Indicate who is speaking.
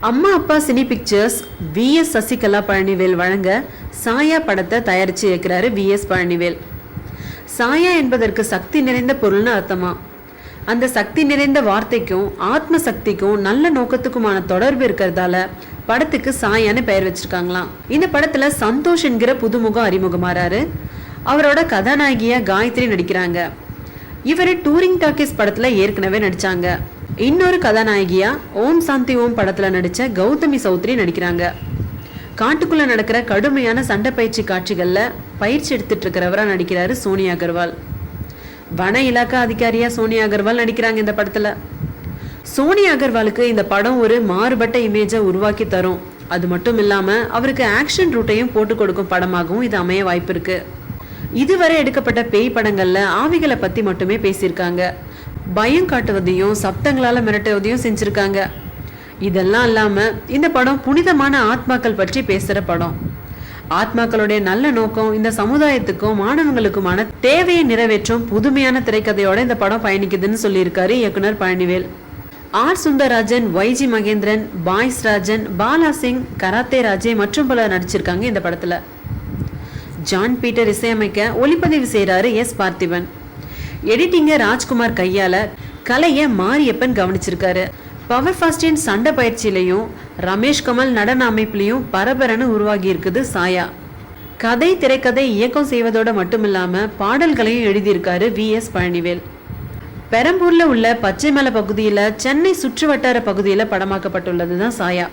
Speaker 1: அம்மா Appa cine pictures VS Sasikala Palanivel வழங்க சாயா படத்தை தயாரிச்சு இயக்குறாரு VS பழனிவேல். சாயா என்பதற்கு சக்தி நிறைந்த பொருள்னு அர்த்தமா. அந்த சக்தி நிறைந்த வார்த்தைக்கும் ஆத்ம சக்திக்கும் நல்ல நோக்கத்துக்குமான தொடர்பு இருக்கிறதால படத்துக்கு சாயான்னு பெயர் வச்சிருக்காங்களாம். இந்த படத்துல சந்தோஷ் என்கிற புதுமுகம் அறிமுகமாறாரு. அவரோட கதாநாயகியா காயத்ரி நடிக்கிறாங்க. இவரு டூரிங் டாக்கீஸ் படத்துல ஏற்கனவே நடிச்சாங்க. இன்னொரு கதாநாயகியா ஓம் சாந்தி ஓம் படத்துல நடிச்ச கௌதமி சௌத்ரி நடிக்கிறாங்க. காட்டுக்குள்ள நடக்கிற கடுமையான சண்டை பயிற்சி காட்சிகள்ல பயிற்சி எடுத்துட்டு இருக்கிறவரா நடிக்கிறாரு சோனியா அகர்வால். வன இலாக்கா அதிகாரியா சோனியா அகர்வால் நடிக்கிறாங்க இந்த படத்துல. சோனியா அகர்வாலுக்கு இந்த படம் ஒரு மாறுபட்ட இமேஜை உருவாக்கி தரும். அது மட்டும் இல்லாம அவருக்கு ஆக்ஷன் ரூட்டையும் போட்டு கொடுக்கும் படமாகவும் இது அமைய வாய்ப்பு இருக்கு. இதுவரை எடுக்கப்பட்ட பேய் படங்கள்ல ஆவிகளை பத்தி மட்டுமே பேசியிருக்காங்க. பயம் காட்டுவதையும் சப்தங்களால மிரட்டுவதையும் செஞ்சிருக்காங்க. இதெல்லாம் இல்லாம இந்த படம் புனிதமான ஆத்மாக்கள் பற்றி பேசுற படம். ஆத்மாக்களுடைய நல்ல நோக்கம் இந்த சமுதாயத்துக்கும் மாணவங்களுக்குமான தேவையை நிறைவேற்றும் புதுமையான திரைக்கதையோட இந்த படம் பயணிக்குதுன்னு சொல்லியிருக்காரு இயக்குனர் Palanivel. R Sundararajan, YG Mahendran, boys Rajan, Bala Singh, karate Raja மற்றும் பலர் நடிச்சிருக்காங்க இந்த படத்துல. ஜான் பீட்டர் இசையமைக்க ஒளிப்பதிவு செய்யறாரு S பார்த்திபன். எடிட்டிங்க ராஜ்குமார் கையால கலைய மாரியப்பன் கவனிச்சிருக்காரு. பவர் ஃபாஸ்டின் சண்டை பயிற்சியிலையும் ரமேஷ் கமல் நடன அமைப்புலையும் பரபரன்னு உருவாகி இருக்குது சாயா. கதை திரைக்கதை இயக்கம் செய்வதோட மட்டுமில்லாம பாடல்களையும் எழுதியிருக்காரு VS பழனிவேல். பெரம்பூர்ல உள்ள பச்சைமலை பகுதியில சென்னை சுற்று வட்டார பகுதியில படமாக்கப்பட்டுள்ளதுதான் சாயா.